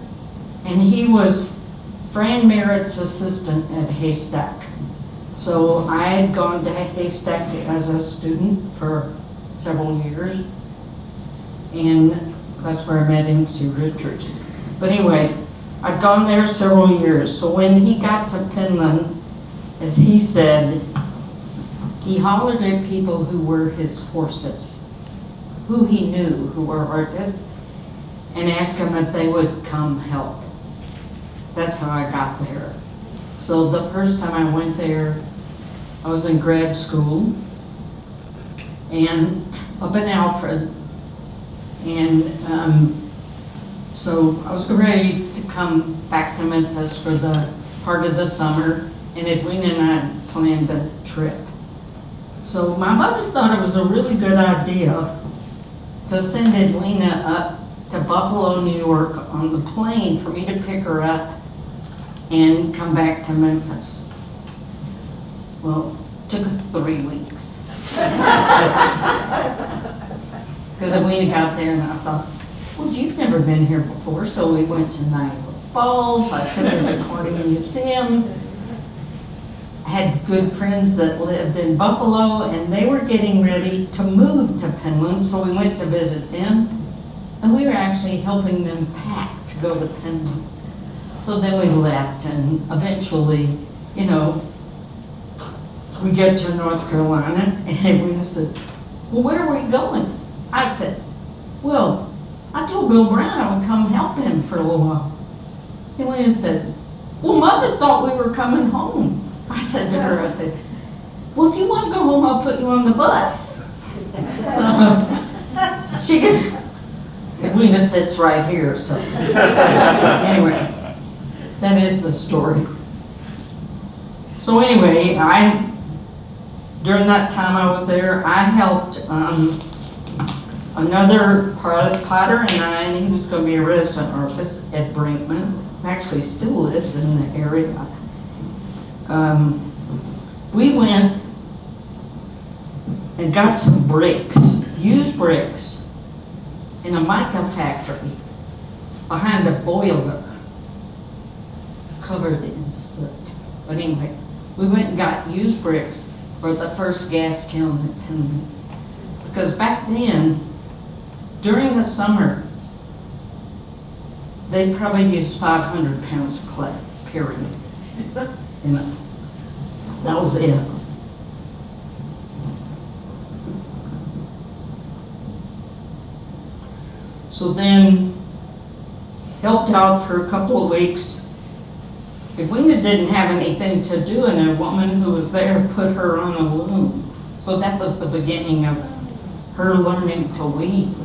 and he was Fran Merritt's assistant at Haystack. So I had gone to Haystack as a student for several years, and that's where I met M.C. Richards. But anyway, I'd gone there several years. So when he got to Finland, as he said, he hollered at people who were his horses, who he knew who were artists, and asked them if they would come help. That's how I got there. So the first time I went there, I was in grad school and up in Alfred, and so I was ready to come back to Memphis for the part of the summer, and Edwina and I had planned a trip. So my mother thought it was a really good idea to send Edwina up to Buffalo, New York on the plane for me to pick her up and come back to Memphis. Well, it took us 3 weeks. Because Edwina got there and I thought, well, you've never been here before, so we went to Niagara Falls. I took her to the Carnegie Museum. I had good friends that lived in Buffalo, and they were getting ready to move to Finland, so we went to visit them. And we were actually helping them pack to go to Finland. So then we left, and eventually, you know, we get to North Carolina, and we said, well, where are we going? I said, well, I told Bill Brown I would come help him for a little while. And we said, well, Mother thought we were coming home. I said to her, I said, well, if you want to go home, I'll put you on the bus. She can, Edwina sits right here, so. Anyway, that is the story. So anyway, during that time I was there, I helped another potter, and he was going to be a resident artist, Ed Brinkman, who actually still lives in the area. We went and got some bricks, used bricks, in a mica factory behind a boiler covered in soot. But anyway, we went and got used bricks for the first gas kiln in Finland. Because back then, during the summer, they probably used 500 pounds of clay, period. You know, that was it. So then, helped out for a couple of weeks. Edwina didn't have anything to do, and a woman who was there put her on a loom. So that was the beginning of her learning to weave.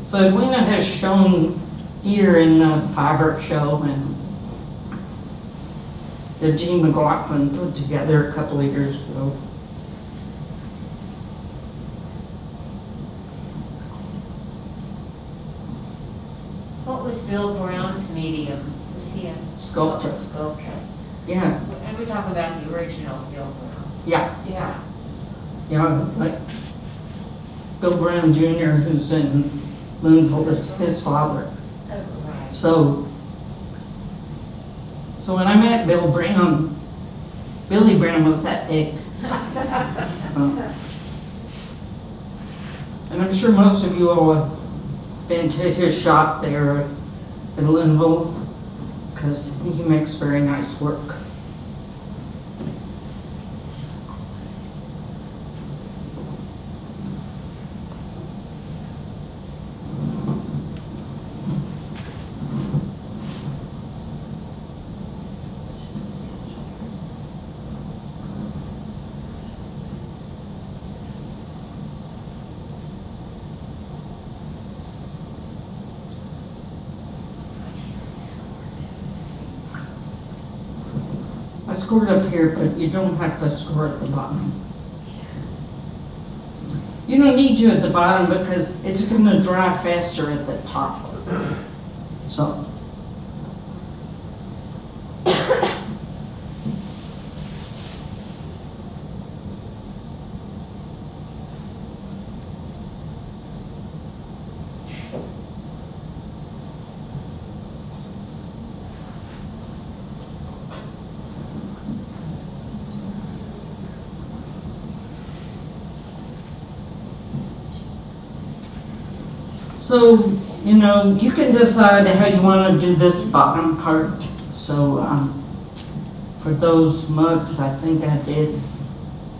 So Edwina has shown here in the fiber show and that Jean McLaughlin put together a couple of years ago. What was Bill Brown's medium? Was he a Sculptor. sculptor? Yeah, And we're talking about the original Bill Brown. yeah, Yeah. like Bill Brown Jr., who's in Louisville, is his father. Oh, right. So when I met Bill Brown, Billy Brown was that big. And I'm sure most of you all have been to his shop there in Louisville, because he makes very nice work. I scored up here, but you don't have to score at the bottom. You don't need to at the bottom because it's going to dry faster at the top. So. So, you know, you can decide how you want to do this bottom part. So, for those mugs, I think I did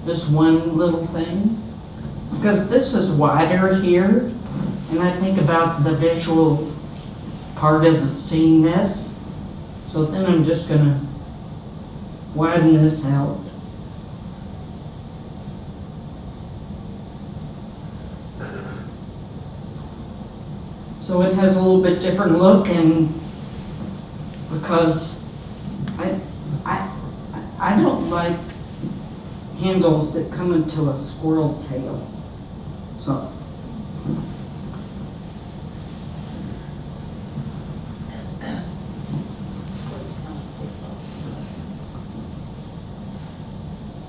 this one little thing. Because this is wider here, and I think about the visual part of seeing this. So then I'm just going to widen this out. So it has a little bit different look, and because I don't like handles that come into a squirrel tail. So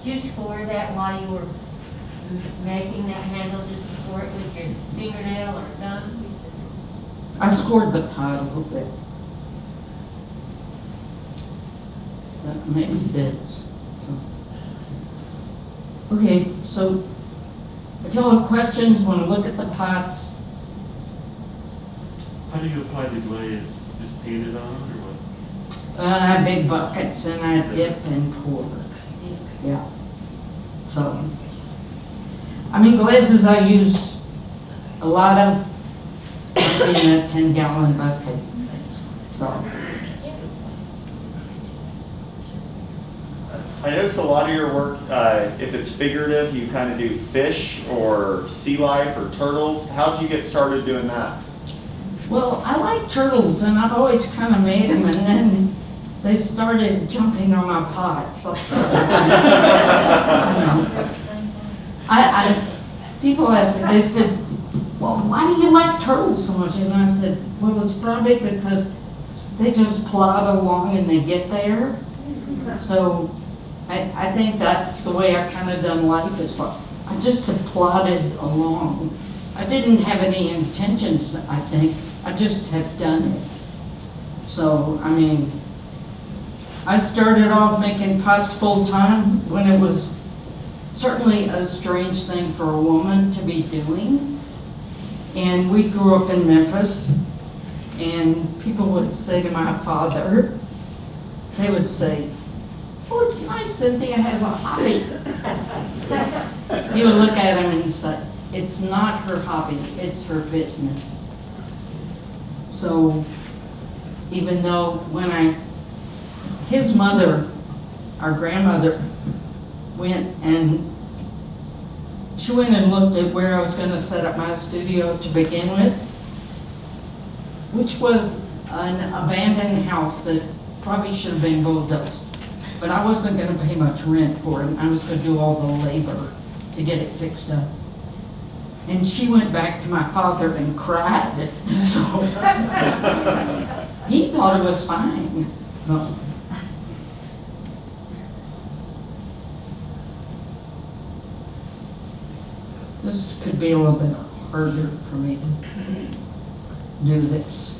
Did you score that while you were making that handle? Just score it with your fingernail or thumb? I scored the pot a little bit. That maybe fits. So. Okay, so if y'all have questions, want to look at the pots, How do you apply the glaze? Just paint it on or what? I have big buckets and I dip and pour. Yeah. So, I mean, glazes I use a lot of in a 10-gallon bucket. So. I noticed a lot of your work, if it's figurative, you kind of do fish or sea life or turtles. How'd you get started doing that? Well, I like turtles, and I've always kind of made them, and then they started jumping on my pots. So people ask me, they said, well, why do you like turtles so much? And I said, well, it's probably because they just plod along and they get there. So I think that's the way I've kind of done life. It's like, I just have plodded along. I didn't have any intentions, I think. I just have done it. So, I mean, I started off making pots full time when it was certainly a strange thing for a woman to be doing. And we grew up in Memphis, and people would say to my father, they would say, oh, it's nice Cynthia has a hobby. He would look at him and say, it's not her hobby, it's her business. So even though his mother, our grandmother, went and looked at where I was going to set up my studio to begin with, which was an abandoned house that probably should have been bulldozed. But I wasn't going to pay much rent for it. I was going to do all the labor to get it fixed up. And she went back to my father and cried. So he thought it was fine. No. This could be a little bit harder for me to do this.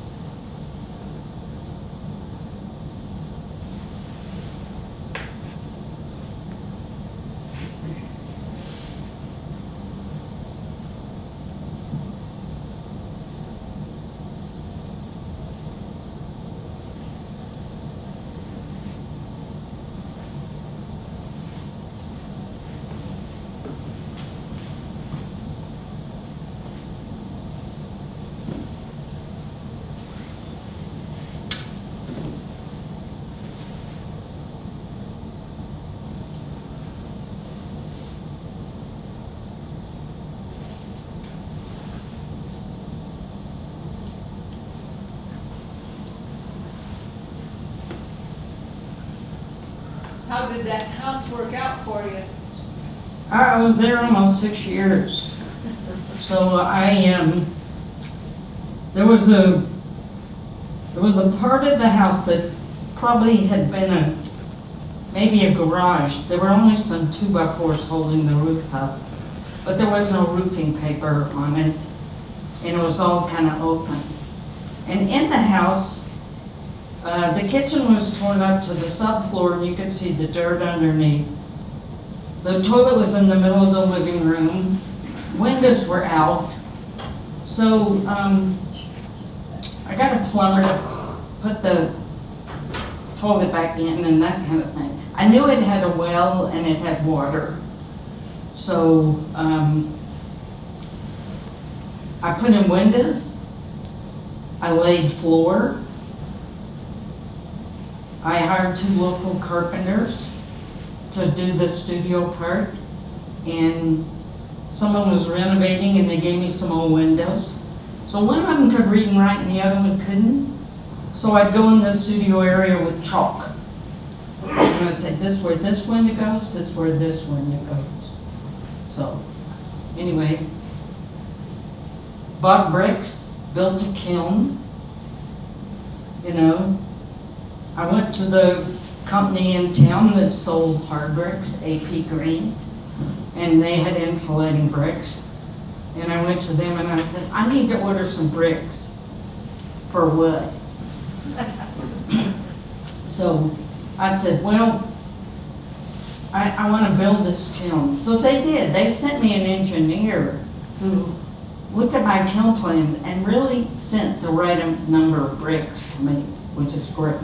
How did that house work out for you? I was there almost 6 years. So there was a part of the house that probably had been maybe a garage. There were only some 2x4s holding the roof up, but there was no roofing paper on it, and it was all kind of open. And in the house, the kitchen was torn up to the subfloor, and you could see the dirt underneath. The toilet was in the middle of the living room. Windows were out. So I got a plumber to put the toilet back in and that kind of thing. I knew it had a well and it had water. So I put in windows. I laid floor. I hired 2 local carpenters to do the studio part, and someone was renovating and they gave me some old windows. So one of them could read and write and the other one couldn't. So I'd go in the studio area with chalk. And I'd say, this where this window goes, this where this window goes. So anyway, bought bricks, built a kiln, I went to the company in town that sold hard bricks, AP Green, and they had insulating bricks. And I went to them and I said, I need to order some bricks. For what? So I said, well, I want to build this kiln. So they did. They sent me an engineer who looked at my kiln plans and really sent the right number of bricks to me, which is great.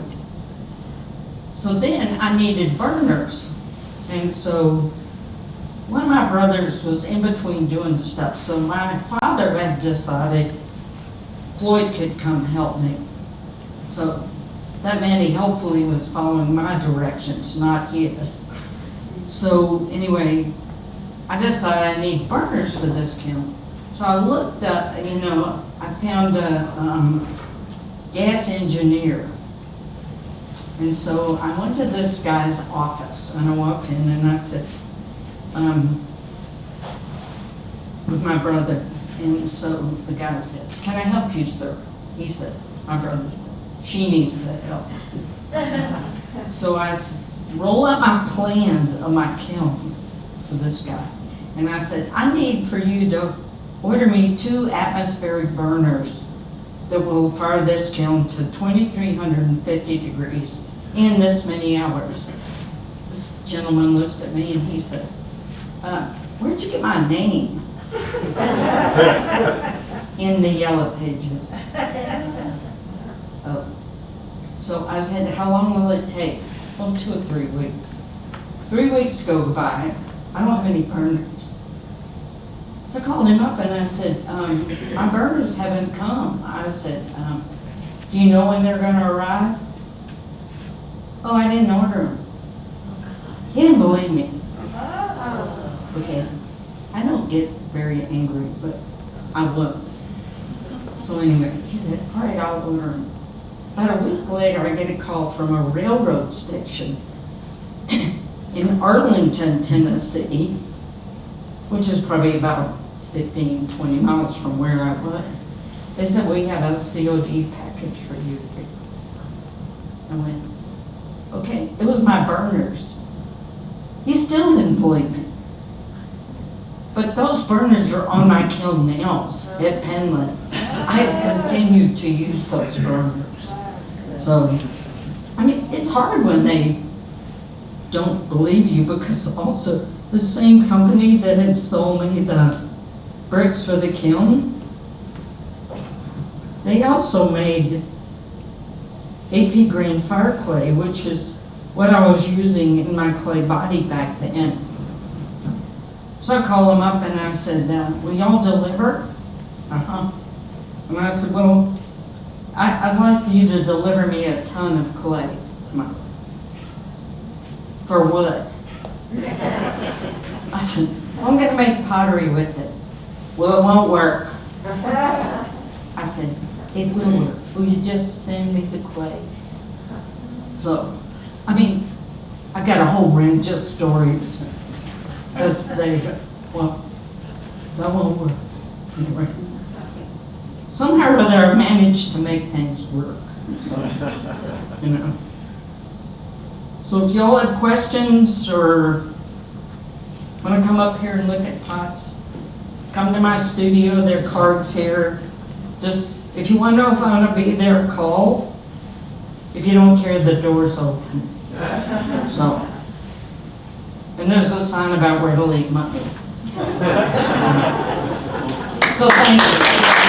So then I needed burners. And so one of my brothers was in between doing stuff. So my father had decided Floyd could come help me. So that meant he hopefully was following my directions, not his. So anyway, I decided I need burners for this kiln. So I looked up, I found a gas engineer. And so I went to this guy's office and I walked in and I said, with my brother. And so the guy says, "Can I help you, sir?" He says, my brother said, "She needs the help." So I roll out my plans of my kiln for this guy. And I said, "I need for you to order me 2 atmospheric burners that will fire this kiln to 2,350 degrees in this many hours." This gentleman looks at me and he says, "Where'd you get my name?" In the yellow pages. Oh. So I said, "How long will it take?" "Well, 2 or 3 weeks." 3 weeks go by, I don't have any burners. So I called him up and I said, "My burners haven't come." I said, "Do you know when they're gonna arrive?" "Oh, I didn't order them." He didn't believe me. Okay, I don't get very angry, but I was. So anyway, he said, "All right, I'll order them." About a week later, I get a call from a railroad station in Arlington, Tennessee, which is probably about 15, 20 miles from where I was. They said, "We have a COD package for you." I went, "Okay." It was my burners. He still didn't believe me. But those burners are on my kiln nails at Finland. I have continued to use those burners. So, I mean, it's hard when they don't believe you, because also the same company that had sold me the bricks for the kiln, they also made AP green fire clay, which is what I was using in my clay body back then. So I called them up and I said, "Will y'all deliver?" And I said, "Well, I'd like for you to deliver me a ton of clay tomorrow." "For what?" I said, "I'm gonna make pottery with it." "Well, it won't work." I said, "It will work. Will you just send me the clay?" So, I mean, I got a whole range of stories. Because well, that won't work. Anyway, somehow or other I managed to make things work. So, So if y'all have questions or want to come up here and look at pots, come to my studio. There are cards here. Just, if you want to know if I'm going to be there, call. If you don't care, the door's open. So. And there's a sign about where to leave money. So thank you.